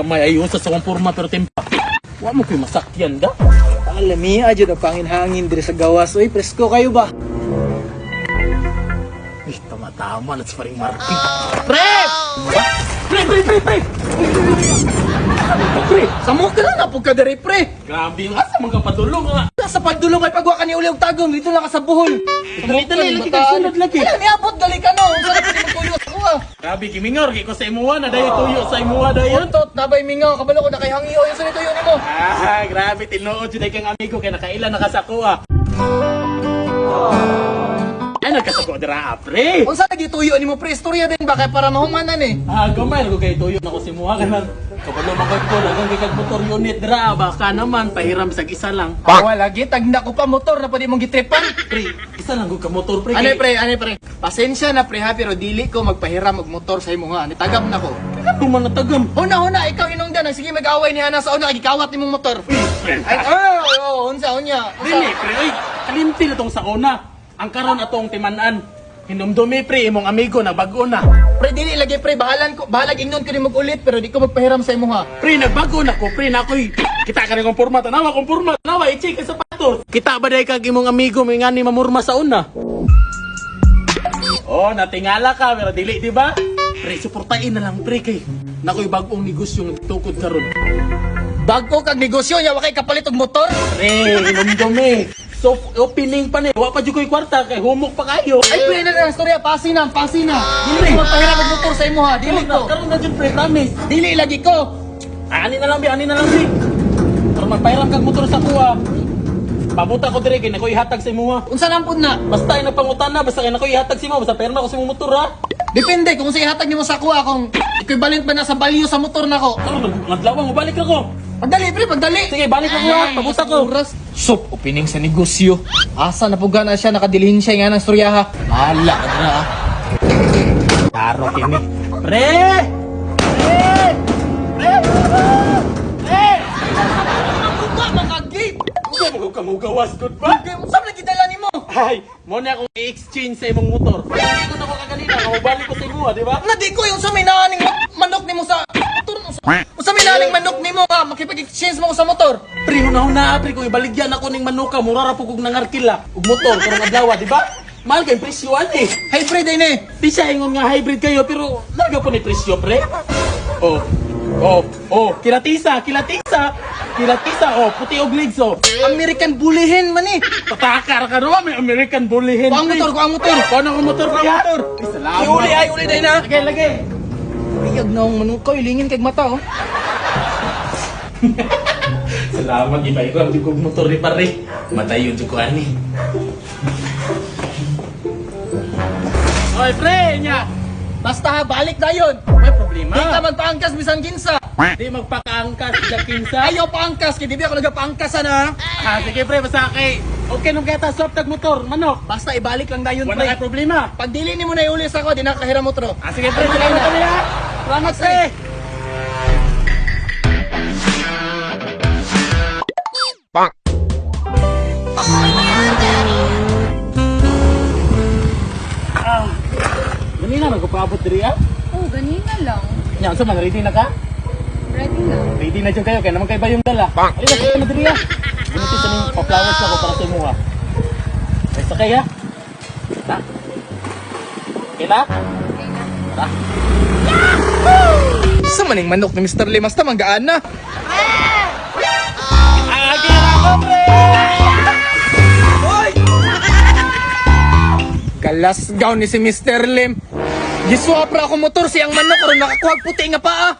gamay ayon sa sakong porma pero timpa. Wa mo ko'y masakyan da. Alami, adyo na pangin-hangin diri sa gawas. Uy, presko kayo ba? Eh, tama-tama na sa paring marking. Pre! Pre! Pre! Samo ka na po ka diri, pre. Grabe nga sa mga padulong nga. Sa pagdulong kay pagwa ka ni uli og tagong dito lang ka sa buhol. Dali, lagi kang sunod lagi. Ala, niabot gali ka no. Unsa na pwede magtuyo ako ah. Grabe, kimingor, kiko sa imuha na dayo tuyo sa imuha dayo. Untot, nabay mingaw, kabalo ko na kay hangiyo yung sa tuyo nimo. Grabe, tinuod yun ay kang amigo kaya nakailan nakasako Ay, nagkasako dira pre. Unsa lagi tuyo nimo pre? Istorya din ba kay para mahumanan eh. Gamay ko kay tuyo na ko si muha kanan. Kabalo magagpo lang kay kag motor unit dira baka naman pahiram sa isa lang. Wala lagi tagna ko pa motor na pwede mong gitripan. Pre, isa lang ko ka motor pre. Ano pre? Pasensya na pre ha, pero dili ko magpahiram og motor sa imo ha. Nitagap na ko. Ano man natagam? Una, ikaw inungdan. Sige mag-away ni Hana sa una, gikawat nimong motor. Ay, unsa, unya. Dili pre, oy, kalimti na tong sa una. Ang karon atong timan-an. Hinumdumi pre imong amigo na bag-o na. Pre, dili lagi pre, bahalag ingnon ko ni mag-ulit, pero di ko magpahiram sa imo ha. Pre, nagbago na ko, pre, na ako'y kita ka na kong porma, tanawa, i-check ka sapatos. Kita ba dahi kag imong amigo, may nga ni mamurma sa una? Oh, natingala ka, pero dili, di ba? Pre, suportain na lang, pre, kay nako'y bagong negosyo ng tukod karon. Bago kag negosyo niya, wakay kapalit og motor? Pre, hinumdumi. So, opening pa ni, wa pa dyan ko'y kwarta, kay humok pa kayo. Ay, pre, na storya, pasi na. Dili ko magpahiram og motor sa imo ha, dili ko. Karon na dyan, pre, promise. Dili lagi ko. Ani na lang, bi. Pero magpahiram kag motor sa kuha. Pabuta ko dire kay nakoy hatag sa imuha. Unsa nampun na? Basta ina pangutana, basta kay nakoy hatag si mo, basta perma ko sa imong motor ha. Depende kung sa ihatag nimo sa kuha kung equivalent ba na sa value sa motor nako. Naglawan mo balik na ko. Pagdali pre, pagdali. Sige, balik na ko ha. Pabuta ko. Sup, opening sa negosyo. Asa na puga na siya nakadilhin siya nga ng storya ha. Hala ka na ha. Taro kini. Pre! Buka mga gate. Uga mo ka gawas good ba? Saan na gidala nimo? Ay, mo na akong i-exchange sa imong motor. Hindi ko na ko kaganina, mabalik ko sa imuha, di ba? Nadi ko yung suminaning manok nimo sa motor mo. Suminaning manok nimo ha, makipag-exchange mo ko sa motor. Pre, hunahuna, pre, kung ibaligyan ako ning manuka, mura ra po kong nangarkila. Ug motor, karong adlaw, di ba? Mahal kayong presyoan eh. Hybrid din eh. Di siya ingon nga hybrid kayo, pero naga po ni presyo, pre. Kilatisa, puti og legs, American bulihin man eh. Patakar ka naman, may American bulihin. Kuang motor. Paano ang motor, pre? Salamat. Uli day na. Lagay. Iyag na ang manok ko, ilingin kag mata oh. Salamat, iba ko ang dugog motor ni pare. Matayo yung ko ani. Oy, pre, nya. Basta ha, balik na yun. May problema. Di ka magpaangkas bisan kinsa. Di magpakaangkas sa kinsa. Ayaw paangkas, kaya di ba ako nagpaangkas na. Sige pre, basta kay okay nung kaya soft tag motor, manok. Basta ibalik lang na yun, Wala pre. kay problema. Pag dili ni mo na iulis ako, di na kahiram mo tro. Sige pre, salamat kami ha. Salamat pre. Ganina nagpaabot diri ha? Oh, ganina lang. Nya, unsa man ready na ka? Ready na. Ready na dyan kayo, kaya naman kayo ba yung dala? Alin na kayo na diri ha? Guniti sa ning pa-flowers ako para sa imo ha. Ay, sakay ha? Ha? Okay na? Tara. Sa maning manok ni Mr. Lim, basta manggaan na. Agira ko pre! Galas gown ni si Mr. Lim. Giswapra ako motor siyang manok, karon nakakuha og puti nga paa.